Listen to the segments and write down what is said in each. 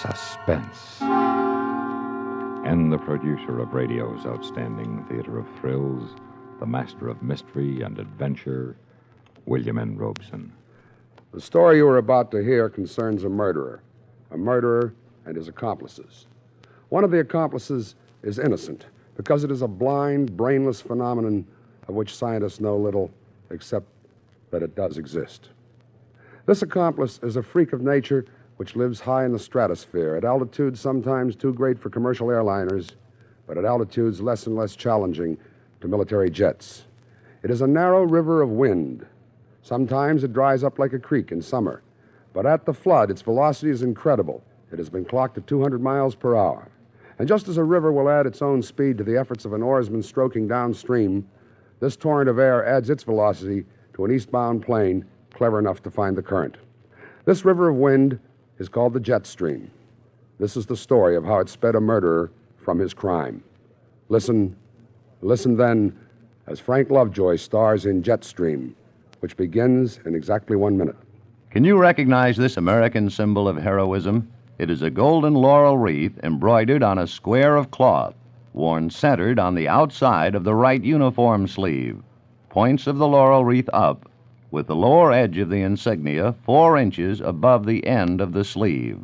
Suspense. And the producer of radio's outstanding theater of thrills, the master of mystery and adventure, William N. Robeson. The story you are about to hear concerns a murderer and his accomplices. One of the accomplices is innocent because it is a blind, brainless phenomenon of which scientists know little except that it does exist. This accomplice is a freak of nature which lives high in the stratosphere, at altitudes sometimes too great for commercial airliners, but at altitudes less and less challenging to military jets. It is a narrow river of wind. Sometimes it dries up like a creek in summer, but at the flood, its velocity is incredible. It has been clocked at 200 miles per hour. And just as a river will add its own speed to the efforts of an oarsman stroking downstream, this torrent of air adds its velocity to an eastbound plane clever enough to find the current. This river of wind is called the jet stream. This is the story of how it sped a murderer from his crime. Listen then, as Frank Lovejoy stars in Jetstream, which begins in exactly 1 minute. Can you recognize this American symbol of heroism? It is a golden laurel wreath embroidered on a square of cloth, worn centered on the outside of the right uniform sleeve. Points of the laurel wreath up, with the lower edge of the insignia 4 inches above the end of the sleeve.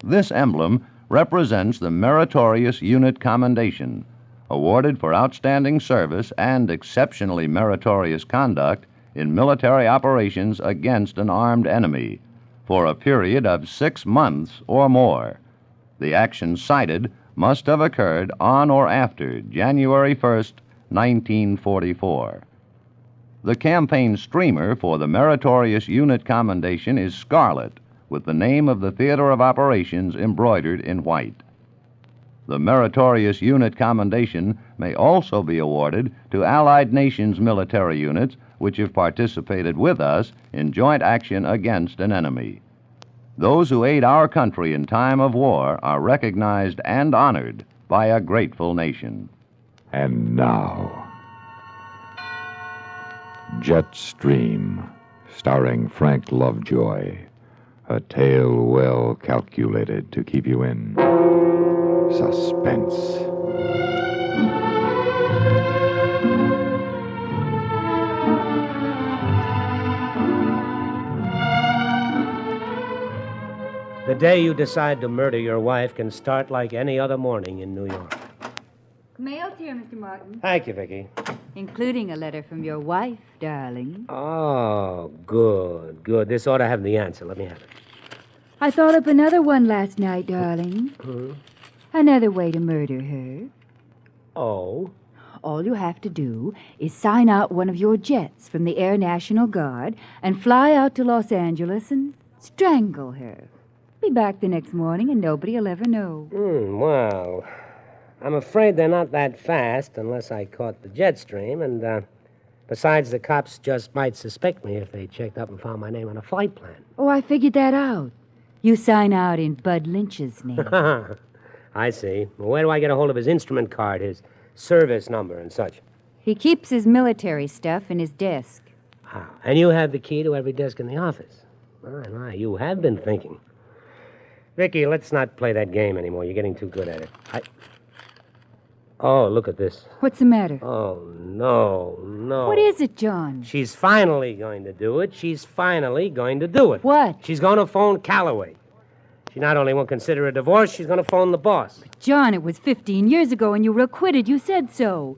This emblem represents the Meritorious Unit Commendation, awarded for outstanding service and exceptionally meritorious conduct in military operations against an armed enemy for a period of 6 months or more. The action cited must have occurred on or after January 1st, 1944. The campaign streamer for the Meritorious Unit Commendation is scarlet, with the name of the theater of operations embroidered in white. The Meritorious Unit Commendation may also be awarded to Allied nations' military units which have participated with us in joint action against an enemy. Those who aid our country in time of war are recognized and honored by a grateful nation. And now, Jetstream, starring Frank Lovejoy. A tale well calculated to keep you in suspense. The day you decide to murder your wife can start like any other morning in New York. Mail's here, Mr. Martin. Thank you, Vicki. Including a letter from your wife, darling. Oh, good, good. This ought to have the answer. Let me have it. I thought up another one last night, darling. Another way to murder her. Oh? All you have to do is sign out one of your jets from the Air National Guard and fly out to Los Angeles and strangle her. Be back the next morning and nobody'll ever know. Well, I'm afraid they're not that fast unless I caught the jet stream, and besides, the cops just might suspect me if they checked up and found my name on a flight plan. Oh, I figured that out. You sign out in Bud Lynch's name. I see. Well, where do I get a hold of his instrument card, his service number and such? He keeps his military stuff in his desk. Ah, and you have the key to every desk in the office. My, you have been thinking. Vicki, let's not play that game anymore. You're getting too good at it. Oh, look at this. What's the matter? Oh, no. What is it, John? She's finally going to do it. She's finally going to do it. What? She's going to phone Calloway. She not only won't consider a divorce, she's going to phone the boss. But John, it was 15 years ago and you were acquitted. You said so.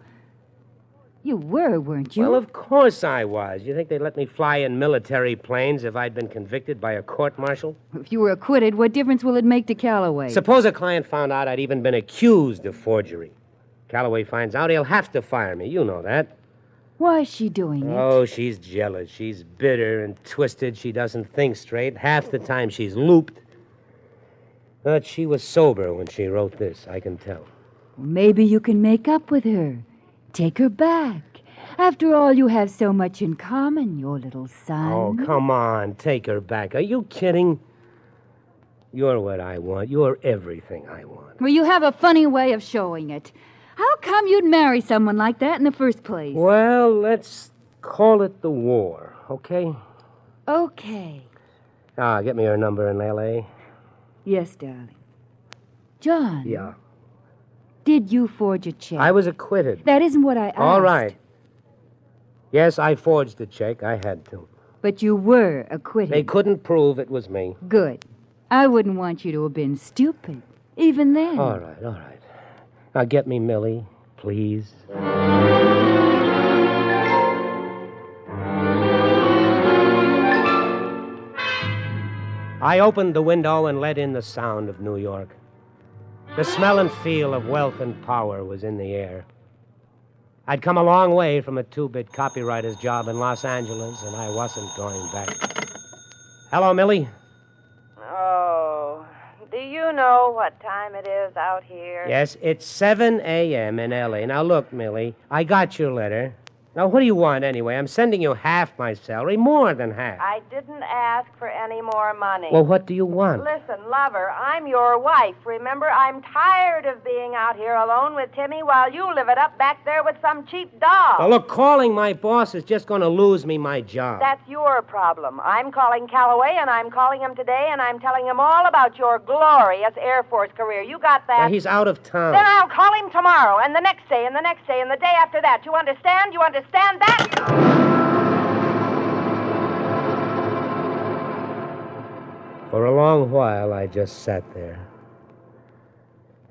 You were, weren't you? Well, of course I was. You think they'd let me fly in military planes if I'd been convicted by a court-martial? If you were acquitted, what difference will it make to Calloway? Suppose a client found out I'd even been accused of forgery. Calloway finds out, he'll have to fire me. You know that. Why is she doing it? Oh, she's jealous. She's bitter and twisted. She doesn't think straight. Half the time she's looped. But she was sober when she wrote this, I can tell. Maybe you can make up with her. Take her back. After all, you have so much in common, your little son. Oh, come on. Take her back. Are you kidding? You're what I want. You're everything I want. Well, you have a funny way of showing it. How come you'd marry someone like that in the first place? Well, let's call it the war, okay? Okay. Get me her number in L.A. Yes, darling. John. Yeah. Did you forge a check? I was acquitted. That isn't what I asked. All right. Yes, I forged the check. I had to. But you were acquitted. They couldn't prove it was me. Good. I wouldn't want you to have been stupid, even then. All right, all right. Now get me Millie, please. I opened the window and let in the sound of New York. The smell and feel of wealth and power was in the air. I'd come a long way from a two-bit copywriter's job in Los Angeles, and I wasn't going back. Hello, Millie. Oh, do you know what time it is out here? Yes, it's 7 a.m. in L.A. Now, look, Millie, I got your letter. Now, what do you want, anyway? I'm sending you half my salary, more than half. I didn't ask for any more money. Well, what do you want? Listen, lover, I'm your wife. Remember, I'm tired of being out here alone with Timmy while you live it up back there with some cheap doll. Well, look, calling my boss is just going to lose me my job. That's your problem. I'm calling Calloway, and I'm calling him today, and I'm telling him all about your glorious Air Force career. You got that? Well, he's out of town. Then I'll call him tomorrow, and the next day, and the next day, and the day after that. You understand? You understand that? For a long while, I just sat there.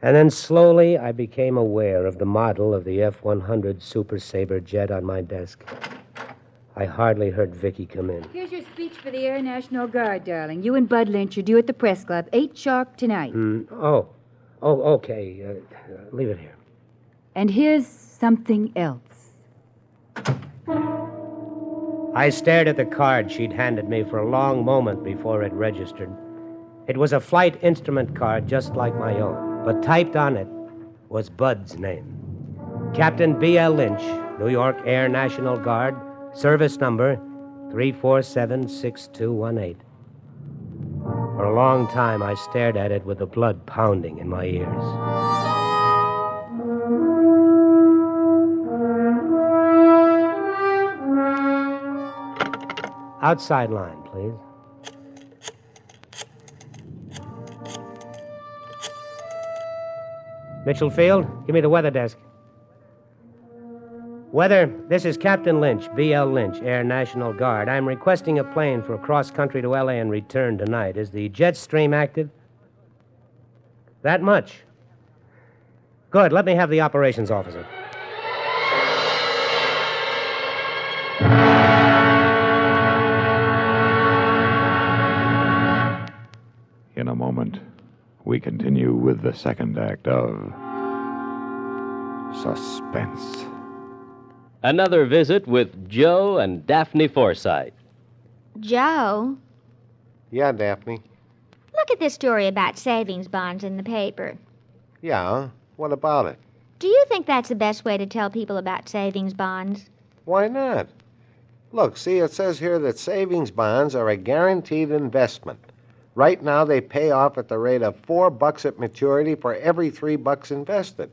And then slowly, I became aware of the model of the F-100 Super Sabre jet on my desk. I hardly heard Vicky come in. Here's your speech for the Air National Guard, darling. You and Bud Lynch are due at the press club, 8 sharp tonight. Oh, okay. Leave it here. And here's something else. I stared at the card she'd handed me for a long moment before it registered. It was a flight instrument card just like my own, but typed on it was Bud's name. Captain B.L. Lynch, New York Air National Guard, service number 3476218. For a long time, I stared at it with the blood pounding in my ears. Outside line, please. Mitchell Field, give me the weather desk. Weather, this is Captain Lynch, B.L. Lynch, Air National Guard. I'm requesting a plane for cross-country to L.A. and return tonight. Is the jet stream active? That much? Good, let me have the operations officer. In a moment, we continue with the second act of Suspense. Another visit with Joe and Daphne Forsythe. Joe, Yeah, Daphne. look at this story about savings bonds in the paper. Yeah, what about it? Do you think that's the best way to tell people about savings bonds? Why not? Look, see, it says here that savings bonds are a guaranteed investment. Right now, they pay off at the rate of $4 at maturity for every $3 invested.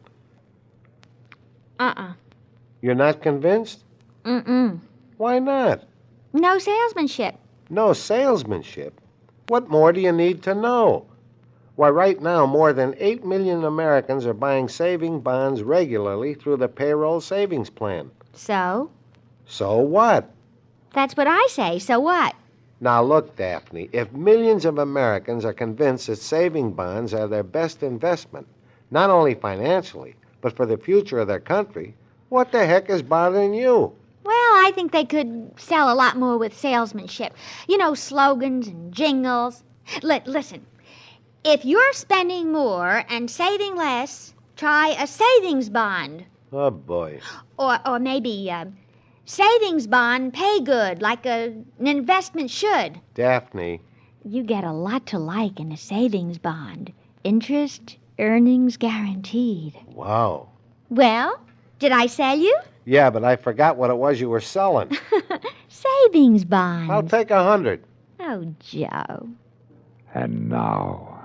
You're not convinced? Mm-mm. Why not? No salesmanship. No salesmanship? What more do you need to know? Why, right now, more than 8 million Americans are buying saving bonds regularly through the payroll savings plan. So? So what? That's what I say. So what? Now, look, Daphne, if millions of Americans are convinced that saving bonds are their best investment, not only financially, but for the future of their country, what the heck is bothering you? Well, I think they could sell a lot more with salesmanship. You know, slogans and jingles. Listen, if you're spending more and saving less, try a savings bond. Oh, boy. Or maybe savings bond pay good, like an investment should. Daphne. You get a lot to like in a savings bond. Interest, earnings guaranteed. Wow. Well, did I sell you? Yeah, but I forgot what it was you were selling. Savings bonds. I'll take 100. Oh, Joe. And now,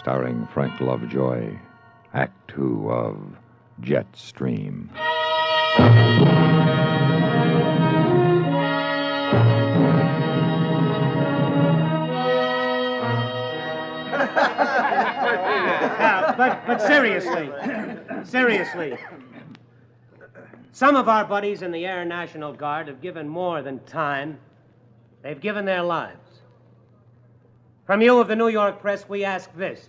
starring Frank Lovejoy, Act 2 of Jetstream. But seriously, some of our buddies in the Air National Guard have given more than time. They've given their lives. From you of the New York press, we ask this.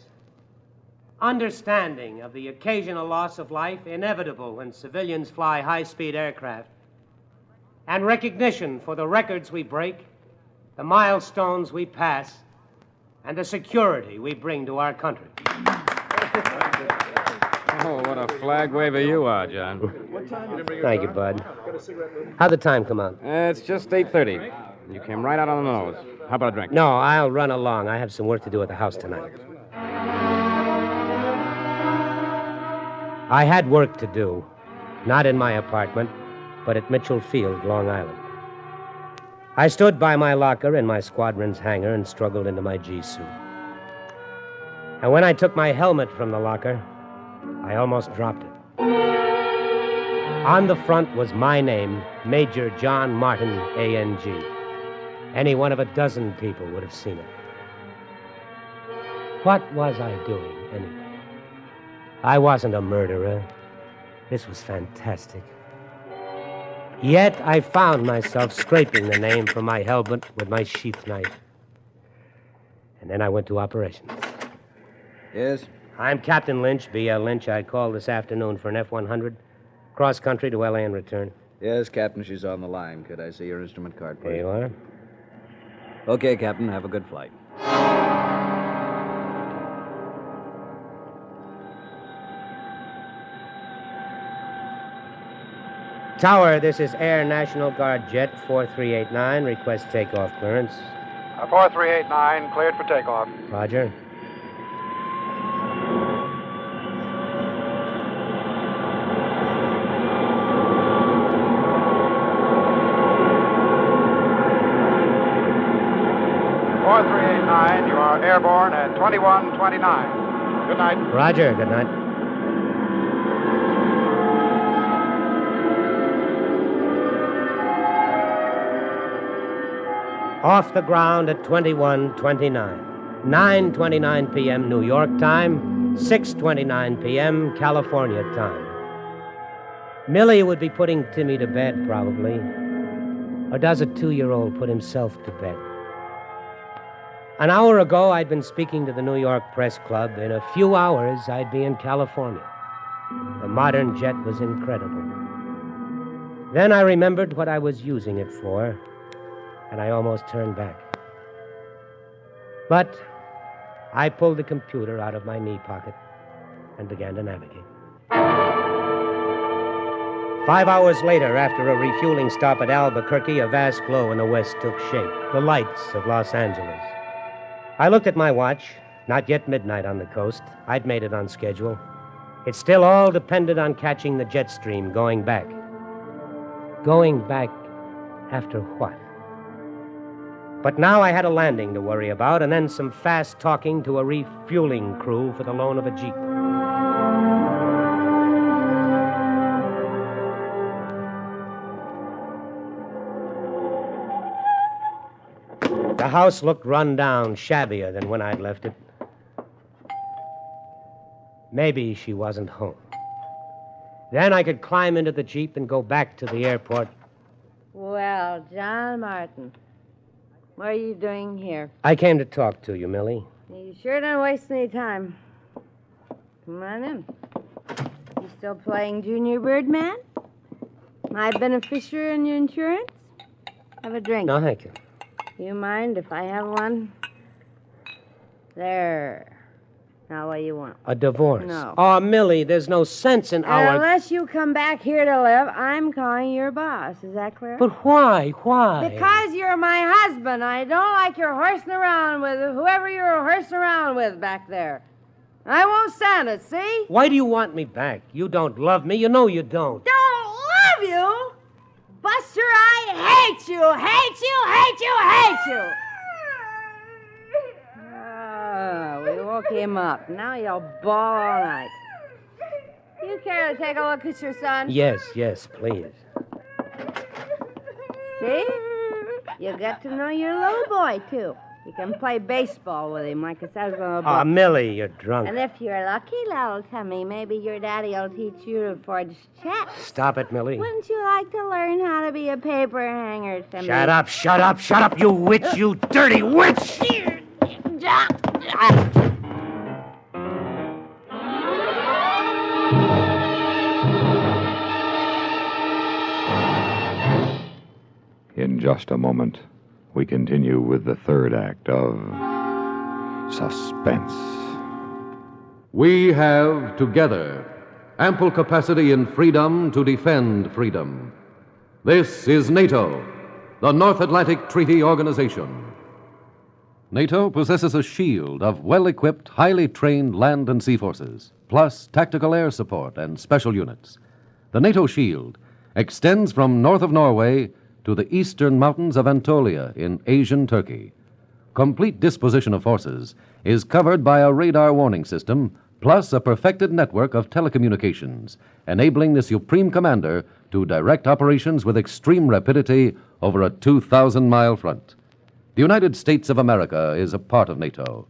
Understanding of the occasional loss of life inevitable when civilians fly high-speed aircraft, and recognition for the records we break, the milestones we pass, and the security we bring to our country. Oh, what a flag waver you are, John. Thank you, Bud. How'd the time come out? It's just 8:30. You came right out on the nose. How about a drink? No, I'll run along. I have some work to do at the house tonight. I had work to do. Not in my apartment, but at Mitchell Field, Long Island. I stood by my locker in my squadron's hangar and struggled into my G-suit. And when I took my helmet from the locker, I almost dropped it. On the front was my name, Major John Martin, A.N.G. Any one of a dozen people would have seen it. What was I doing, anyway? I wasn't a murderer. This was fantastic. Yet I found myself scraping the name from my helmet with my sheath knife. And then I went to operations. Yes? I'm Captain Lynch, B.L. Lynch. I called this afternoon for an F-100. Cross country to L.A. and return. Yes, Captain, she's on the line. Could I see your instrument card, please? There you are. Okay, Captain, have a good flight. Tower, this is Air National Guard Jet 4389. Request takeoff clearance. 4389, cleared for takeoff. Roger. You are airborne at 2129. Good night. Roger, good night. Off the ground at 2129. 9:29 p.m. New York time, 6:29 p.m. California time. Millie would be putting Timmy to bed, probably. Or does a 2-year-old put himself to bed? An hour ago, I'd been speaking to the New York Press Club. In a few hours, I'd be in California. The modern jet was incredible. Then I remembered what I was using it for, and I almost turned back. But I pulled the computer out of my knee pocket and began to navigate. 5 hours later, after a refueling stop at Albuquerque, a vast glow in the west took shape. The lights of Los Angeles. I looked at my watch. Not yet midnight on the coast. I'd made it on schedule. It still all depended on catching the jet stream going back. Going back after what? But now I had a landing to worry about, and then some fast talking to a refueling crew for the loan of a Jeep. The house looked run down, shabbier than when I'd left it. Maybe she wasn't home. Then I could climb into the Jeep and go back to the airport. Well, John Martin, what are you doing here? I came to talk to you, Millie. You sure don't waste any time. Come on in. You still playing Junior Birdman? My beneficiary in your insurance? Have a drink. No, thank you. You mind if I have one? There. Now, what do you want? A divorce. No. Oh, Millie, there's no sense in our... Unless you come back here to live, I'm calling your boss. Is that clear? But why? Why? Because you're my husband. I don't like your horsing around with whoever you're horsing around with back there. I won't stand it, see? Why do you want me back? You don't love me. You know you don't. Don't love you? Buster, I hate you, hate you, hate you, hate you. We woke him up. Now you'll bawl all night. You care to take a look at your son? Yes, please. See? You got to know your little boy, too. You can play baseball with him like it says on the book. Millie, you're drunk. And if you're lucky, little Timmy, maybe your daddy will teach you to forge checks. Stop it, Millie. Wouldn't you like to learn how to be a paper hanger, Timmy? Shut up, you witch, you dirty witch! In just a moment, we continue with the third act of Suspense. We have, together, ample capacity and freedom to defend freedom. This is NATO, the North Atlantic Treaty Organization. NATO possesses a shield of well-equipped, highly trained land and sea forces, plus tactical air support and special units. The NATO shield extends from north of Norway to the eastern mountains of Anatolia in Asian Turkey. Complete disposition of forces is covered by a radar warning system, plus a perfected network of telecommunications, enabling the Supreme Commander to direct operations with extreme rapidity over a 2,000-mile front. The United States of America is a part of NATO.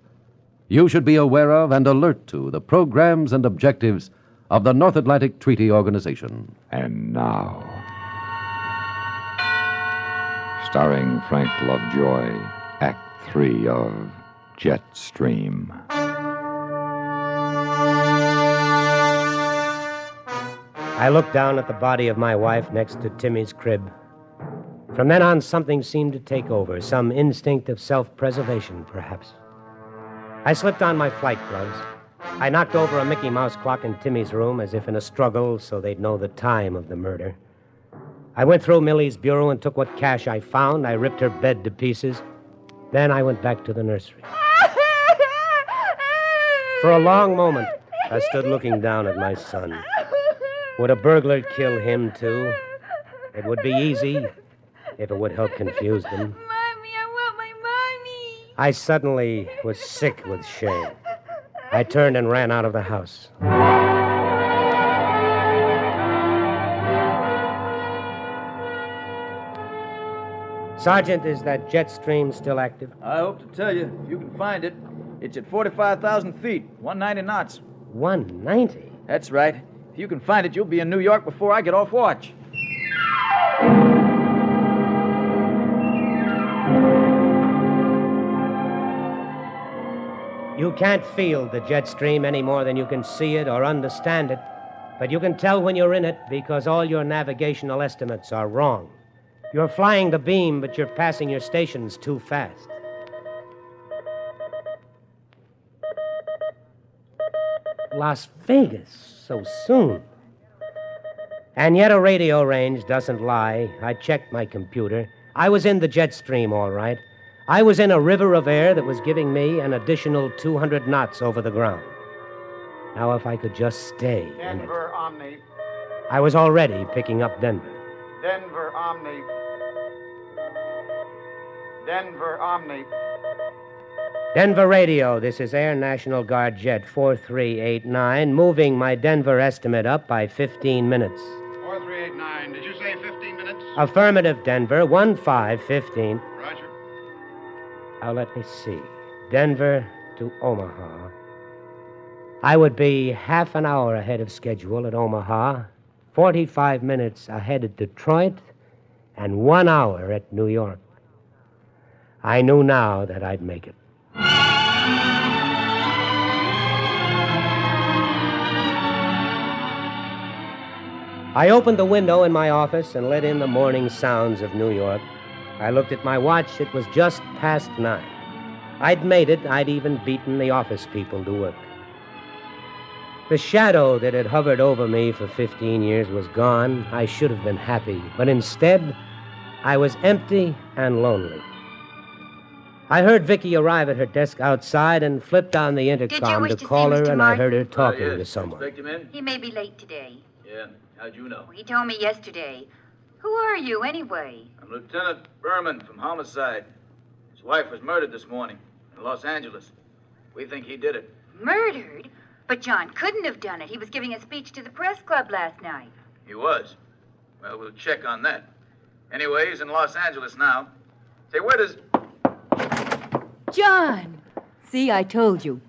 You should be aware of and alert to the programs and objectives of the North Atlantic Treaty Organization. And now, starring Frank Lovejoy, Act 3 of Jetstream. I looked down at the body of my wife next to Timmy's crib. From then on, something seemed to take over, some instinct of self-preservation, perhaps. I slipped on my flight gloves. I knocked over a Mickey Mouse clock in Timmy's room as if in a struggle so they'd know the time of the murder. I went through Millie's bureau and took what cash I found. I ripped her bed to pieces. Then I went back to the nursery. For a long moment, I stood looking down at my son. Would a burglar kill him, too? It would be easy if it would help confuse them. Mommy, I want my mommy. I suddenly was sick with shame. I turned and ran out of the house. Sergeant, is that jet stream still active? I hope to tell you, if you can find it. It's at 45,000 feet, 190 knots. 190? That's right. If you can find it, you'll be in New York before I get off watch. You can't feel the jet stream any more than you can see it or understand it, but you can tell when you're in it because all your navigational estimates are wrong. You're flying the beam, but you're passing your stations too fast. Las Vegas, so soon. And yet a radio range doesn't lie. I checked my computer. I was in the jet stream, all right. I was in a river of air that was giving me an additional 200 knots over the ground. Now, if I could just stay in it. Denver, Omni. I was already picking up Denver. Denver, Omni. Denver, Omni. Denver Radio, this is Air National Guard Jet 4389, moving my Denver estimate up by 15 minutes. 4389, did you say 15 minutes? Affirmative, Denver, 1515. Roger. Now, let me see. Denver to Omaha. I would be half an hour ahead of schedule at Omaha, 45 minutes ahead at Detroit, and 1 hour at New York. I knew now that I'd make it. I opened the window in my office and let in the morning sounds of New York. I looked at my watch. It was just past 9. I'd made it. I'd even beaten the office people to work. The shadow that had hovered over me for 15 years was gone. I should have been happy, but instead, I was empty and lonely. I heard Vicky arrive at her desk outside and flipped on the intercom to call her, and I heard her talking to someone. Expect him in? He may be late today. Yeah. How'd you know? He told me yesterday. Who are you, anyway? I'm Lieutenant Berman from Homicide. His wife was murdered this morning in Los Angeles. We think he did it. Murdered? But John couldn't have done it. He was giving a speech to the press club last night. He was. Well, we'll check on that. Anyway, he's in Los Angeles now. Say, where does... John! See, I told you.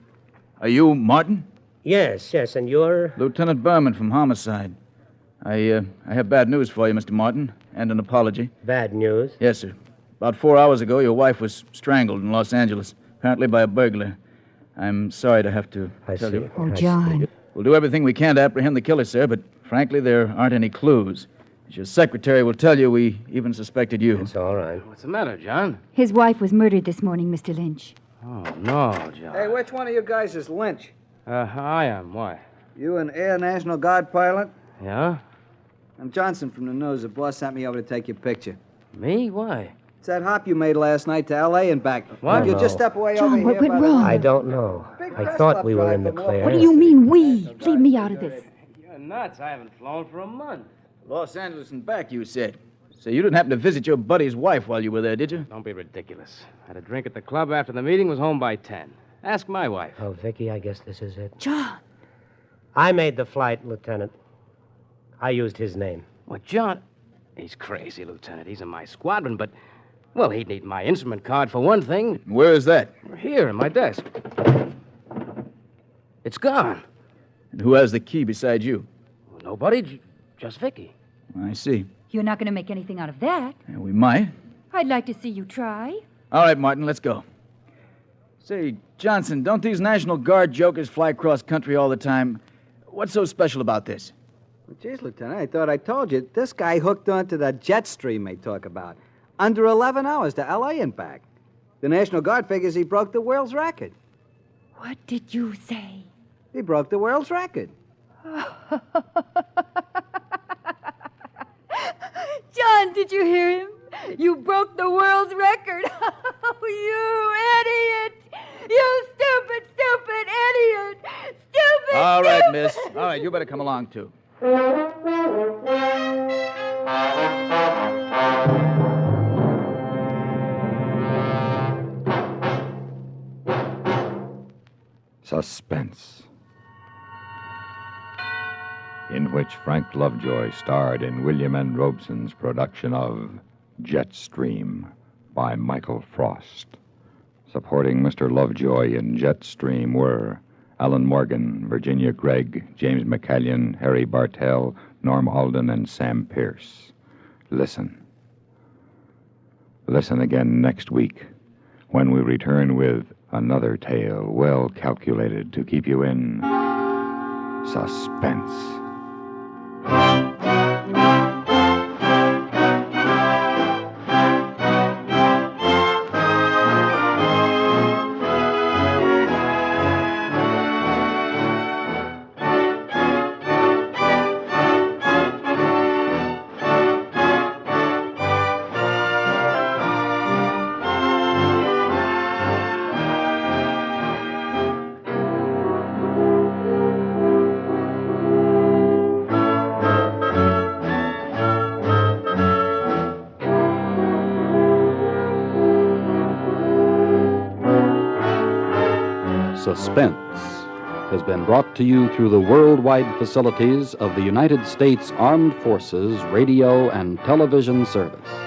Are you Martin? Yes, and you're? Lieutenant Berman from Homicide. I have bad news for you, Mr. Martin, and an apology. Bad news? Yes, sir. About 4 hours ago, your wife was strangled in Los Angeles, apparently by a burglar. I'm sorry to have to tell you. Oh, John. We'll do everything we can to apprehend the killer, sir, but frankly, there aren't any clues. As your secretary will tell you, we even suspected you. It's all right. What's the matter, John? His wife was murdered this morning, Mr. Lynch. Oh, no, John. Hey, which one of you guys is Lynch? I am. Why? You an Air National Guard pilot? Yeah? I'm Johnson from the news. The boss sent me over to take your picture. Me? Why? It's that hop you made last night to L.A. and back. What? If you just step away John, over what here went by the... wrong? I don't know. I thought we were in the clear. What do you mean, we? Leave me out of this. You're nuts. I haven't flown for a month. Los Angeles and back, you said. So you didn't happen to visit your buddy's wife while you were there, did you? Don't be ridiculous. Had a drink at the club after the meeting, was home by 10. Ask my wife. Oh, Vicky, I guess this is it. John! I made the flight, Lieutenant. I used his name. Well, John, he's crazy, Lieutenant. He's in my squadron, but, well, he'd need my instrument card for one thing. Where is that? Here, in my desk. It's gone. And who has the key besides you? Well, nobody, just Vicky. I see. You're not going to make anything out of that. Yeah, we might. I'd like to see you try. All right, Martin, let's go. Say, Johnson, don't these National Guard jokers fly cross country all the time? What's so special about this? Well, geez, Lieutenant, I thought I told you. This guy hooked onto the jet stream they talk about. Under 11 hours to L.A. and back. The National Guard figures he broke the world's record. What did you say? He broke the world's record. John, did you hear him? You broke the world's record. Oh, you idiot! You stupid idiot! Stupid! All right, miss. All right, you better come along, too. Suspense, in which Frank Lovejoy starred in William N. Robeson's production of Jetstream by Michael Frost. Supporting Mr. Lovejoy in Jetstream were Alan Morgan, Virginia Gregg, James McCallion, Harry Bartell, Norm Alden, and Sam Pierce. Listen. Listen again next week when we return with another tale well calculated to keep you in suspense. Suspense has been brought to you through the worldwide facilities of the United States Armed Forces Radio and Television Service.